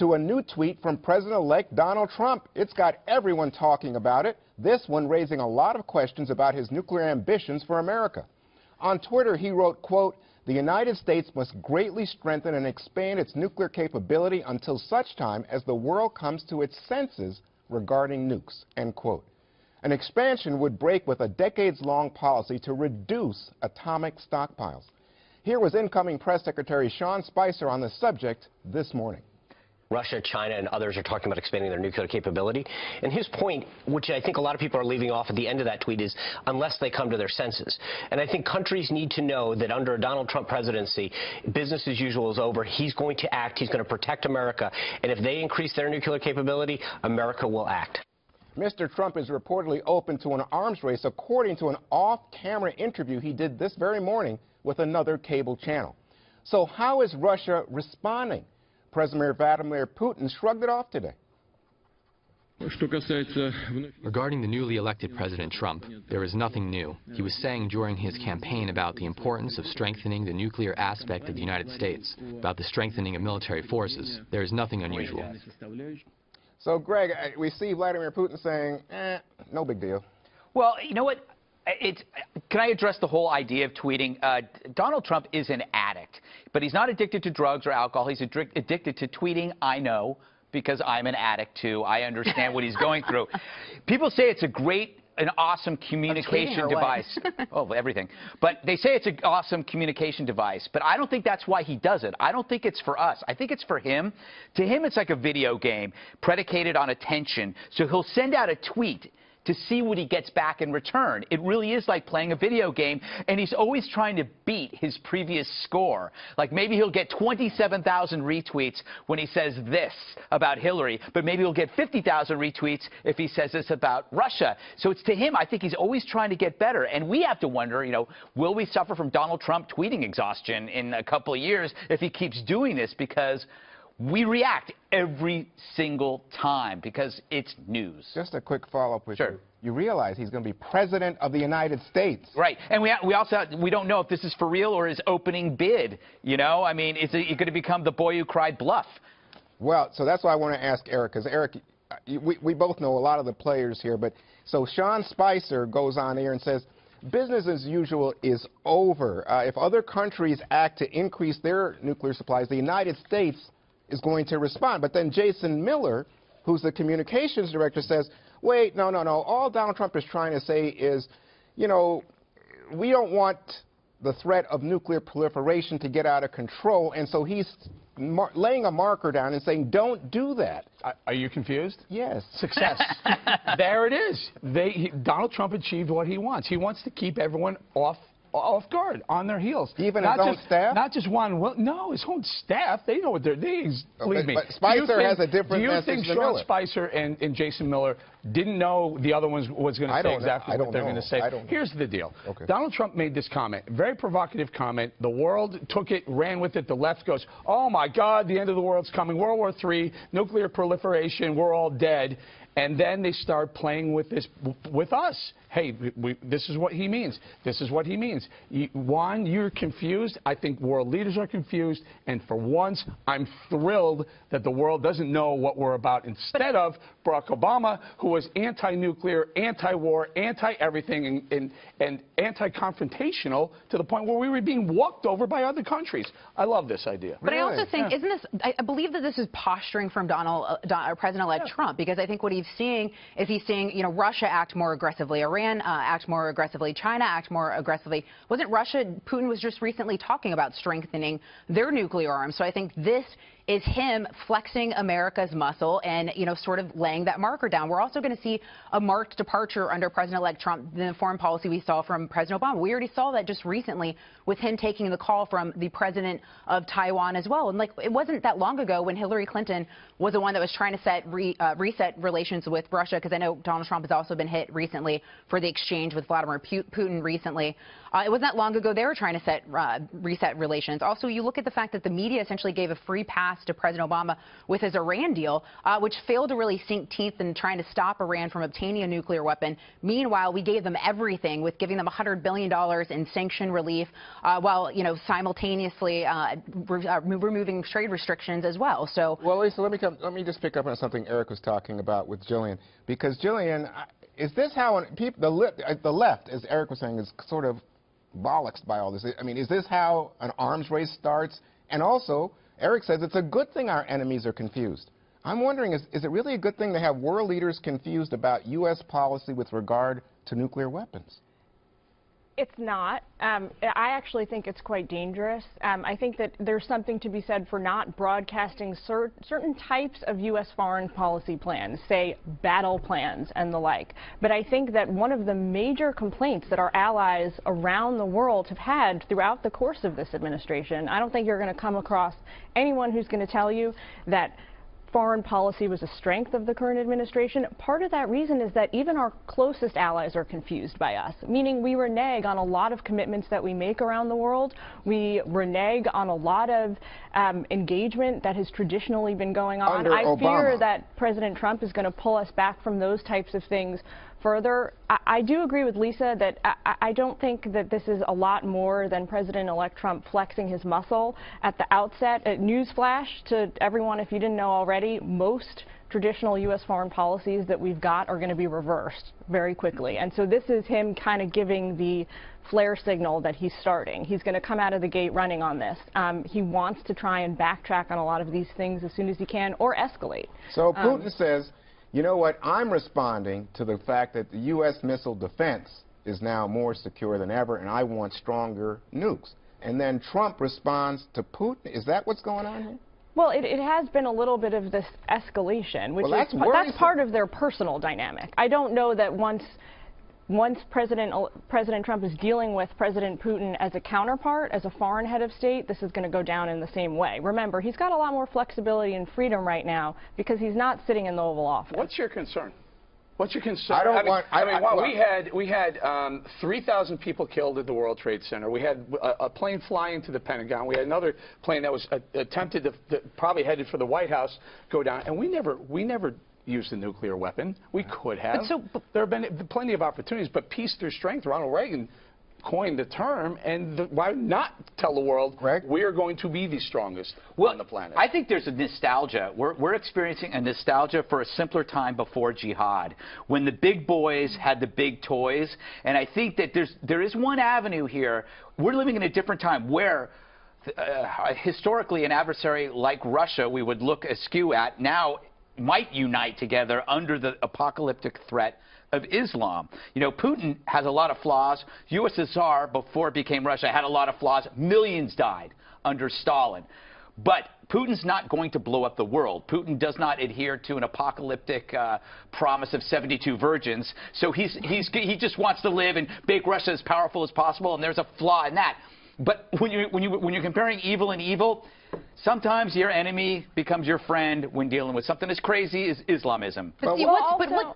to a new tweet from President-elect Donald Trump. It's got everyone talking about it, this one raising a lot of questions about his nuclear ambitions for America. On Twitter, he wrote, quote, "The United States must greatly strengthen and expand its nuclear capability until such time as the world comes to its senses regarding nukes," end quote. An expansion would break with a decades-long policy to reduce atomic stockpiles. Here was incoming Press Secretary Sean Spicer on the subject this morning. Russia, China, and others are talking about expanding their nuclear capability. And his point, which I think a lot of people are leaving off at the end of that tweet, is unless they come to their senses. And I think countries need to know that under a Donald Trump presidency, business as usual is over. He's going to act. He's going to protect America. And if they increase their nuclear capability, America will act. Mr. Trump is reportedly open to an arms race, according to an off-camera interview he did this very morning with another cable channel. So how is Russia responding? President Vladimir Putin shrugged it off today. Regarding the newly elected President Trump, there is nothing new. He was saying during his campaign about the importance of strengthening the nuclear aspect of the United States, about the strengthening of military forces. There is nothing unusual. So, Greg, we see Vladimir Putin saying, no big deal. Well, you know what? Can I address the whole idea of tweeting? Donald Trump is an addict, but he's not addicted to drugs or alcohol. He's addicted to tweeting. I know, because I'm an addict, too. I understand what he's going through. People say it's an awesome communication device. Oh, everything. But they say it's an awesome communication device. But I don't think that's why he does it. I don't think it's for us. I think it's for him. To him, it's like a video game predicated on attention. So he'll send out a tweet to see what he gets back in return. It really is like playing a video game, and he's always trying to beat his previous score. Like maybe he'll get 27,000 retweets when he says this about Hillary, but maybe he'll get 50,000 retweets if he says this about Russia. So it's to him, I think he's always trying to get better. And we have to wonder, you know, will we suffer from Donald Trump tweeting exhaustion in a couple of years if he keeps doing this? Because we react every single time because it's news. Just a quick follow-up with Sure. you. You realize he's going to be President of the United States. Right. And we don't know if this is for real or his opening bid. You know, I mean, is it going to become the boy who cried bluff? Well, so that's why I want to ask Eric, because Eric, we both know a lot of the players here, but so Sean Spicer goes on here and says, business as usual is over. If other countries act to increase their nuclear supplies, the United States is going to respond. But then Jason Miller, who's the communications director, says, wait, no. All Donald Trump is trying to say is, you know, we don't want the threat of nuclear proliferation to get out of control. And so he's laying a marker down and saying, don't do that. Are you confused? Yes. Success. There it is. Donald Trump achieved what he wants. He wants to keep everyone off guard, on their heels. Even his own staff? Not just one. Well, no, his own staff. They know what believe me. But Spicer has a different message than Miller. Do you think Sean Spicer and Jason Miller didn't know the other ones was going to say exactly what they're going to say? Here's the deal. Okay. Donald Trump made this comment, very provocative comment. The world took it, ran with it. The left goes, oh, my God, the end of the world's coming. World War III, nuclear proliferation, we're all dead. And then they start playing with this with us. Hey, this is what he means. This is what he means. Juan, you're confused. I think world leaders are confused. And for once, I'm thrilled that the world doesn't know what we're about. Instead of Barack Obama, who was anti-nuclear, anti-war, anti-everything, and anti-confrontational to the point where we were being walked over by other countries. I love this idea. But really? I also think, I believe that this is posturing from President-elect Trump, because I think what he's seeing, you know, Russia act more aggressively, Iran act more aggressively, China act more aggressively. Wasn't Russia, Putin was just recently talking about strengthening their nuclear arms. So I think this is him flexing America's muscle and, you know, sort of laying that marker down. We're also going to see a marked departure under President-elect Trump in the foreign policy we saw from President Obama. We already saw that just recently with him taking the call from the president of Taiwan as well. And, like, it wasn't that long ago when Hillary Clinton was the one that was trying to reset relations with Russia, because I know Donald Trump has also been hit recently for the exchange with Vladimir Putin recently. It wasn't that long ago they were trying to reset relations. Also, you look at the fact that the media essentially gave a free pass past to President Obama with his Iran deal, which failed to really sink teeth in trying to stop Iran from obtaining a nuclear weapon. Meanwhile, we gave them everything, with giving them $100 billion in sanction relief, while simultaneously removing trade restrictions as well. So, well, Lisa, let me just pick up on something Eric was talking about with Jillian, because Jillian, is this how the left, as Eric was saying, is sort of bollocksed by all this? I mean, is this how an arms race starts? And also, Eric says it's a good thing our enemies are confused. I'm wondering, is it really a good thing to have world leaders confused about U.S. policy with regard to nuclear weapons? It's not. I actually think it's quite dangerous. I think that there's something to be said for not broadcasting certain types of U.S. foreign policy plans, say battle plans and the like. But I think that one of the major complaints that our allies around the world have had throughout the course of this administration, I don't think you're going to come across anyone who's going to tell you that foreign policy was a strength of the current administration. Part of that reason is that even our closest allies are confused by us, meaning we renege on a lot of commitments that we make around the world. We renege on a lot of engagement that has traditionally been going on. I fear that President Trump is going to pull us back from those types of things further. I do agree with Lisa that I don't think that this is a lot more than President-elect Trump flexing his muscle at the outset. Newsflash to everyone, if you didn't know already, most traditional U.S. foreign policies that we've got are going to be reversed very quickly. And so this is him kind of giving the flare signal that he's starting. He's going to come out of the gate running on this. He wants to try and backtrack on a lot of these things as soon as he can, or escalate. So Putin says, you know what, I'm responding to the fact that the U.S. missile defense is now more secure than ever, and I want stronger nukes. And then Trump responds to Putin. Is that what's going on here? Well, it has been a little bit of this escalation, which that's part of their personal dynamic. I don't know that once President Trump is dealing with President Putin as a counterpart, as a foreign head of state, this is going to go down in the same way. Remember, he's got a lot more flexibility and freedom right now because he's not sitting in the Oval Office. What's your concern? What's your concern? We had 3,000 people killed at the World Trade Center. We had a plane fly into the Pentagon. We had another plane that was attempted to probably headed for the White House go down, and we never used a nuclear weapon. We could have. There have been plenty of opportunities, but peace through strength. Ronald Reagan coined the term, and why not tell the world we are going to be the strongest on the planet? I think there's a nostalgia. We're experiencing a nostalgia for a simpler time before jihad, when the big boys had the big toys. And I think that there is one avenue here. We're living in a different time where historically an adversary like Russia we would look askew at now might unite together under the apocalyptic threat of Islam. You know, Putin has a lot of flaws. USSR, before it became Russia, had a lot of flaws. Millions died under Stalin. But Putin's not going to blow up the world. Putin does not adhere to an apocalyptic promise of 72 virgins. So he just wants to live and make Russia as powerful as possible, and there's a flaw in that. But when you're comparing evil and evil, sometimes your enemy becomes your friend when dealing with something as crazy as Islamism. Real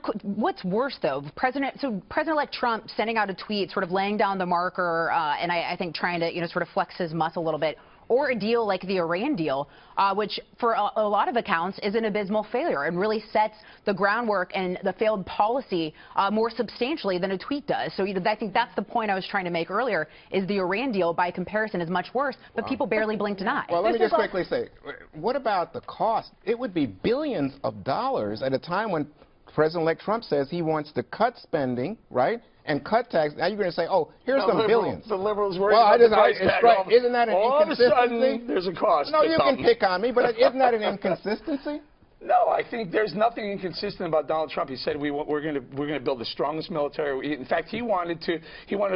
quick, what's worse, though? President-elect Trump sending out a tweet, sort of laying down the marker, and I think trying to, sort of flex his muscle a little bit, or a deal like the Iran deal, which for a lot of accounts is an abysmal failure and really sets the groundwork and the failed policy more substantially than a tweet does. So I think that's the point I was trying to make earlier, is the Iran deal, by comparison, is much worse, but people barely blinked an eye. Well, let me just quickly say, what about the cost? It would be billions of dollars at a time when President-elect Trump says he wants to cut spending, right? And cut tax. Now you're going to say, oh, here's some billions. The liberals worry about the price tag. Isn't that an inconsistency? All of a sudden, there's a cost. No, you can pick on me, but isn't that an inconsistency? No, I think there's nothing inconsistent about Donald Trump. He said we're going to build the strongest military. In fact, he wanted to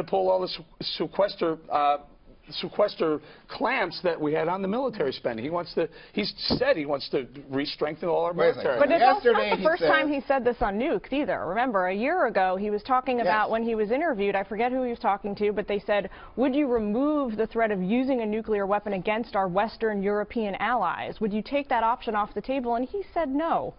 pull all the sequester clamps that we had on the military spending. He said he wants to re-strengthen all our military. But it's also not the first time he said this on nukes either. Remember, a year ago he was talking about, when he was interviewed, I forget who he was talking to, but they said, would you remove the threat of using a nuclear weapon against our Western European allies? Would you take that option off the table? And he said no.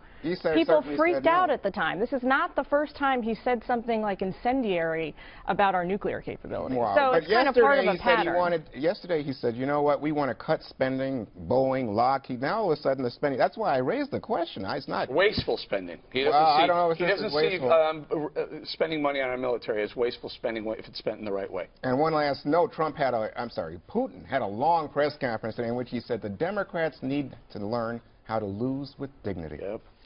People freaked out at the time. This is not the first time he said something like incendiary about our nuclear capability. Wow. So it's kind of part of a pattern. yesterday he said, you know what, we want to cut spending, Boeing, Lockheed. Now all of a sudden the spending, that's why I raised the question. It's not wasteful spending. He doesn't I don't know if he doesn't see spending money on our military as wasteful spending if it's spent in the right way. And one last note, Putin had a long press conference today in which he said the Democrats need to learn how to lose with dignity. Yep.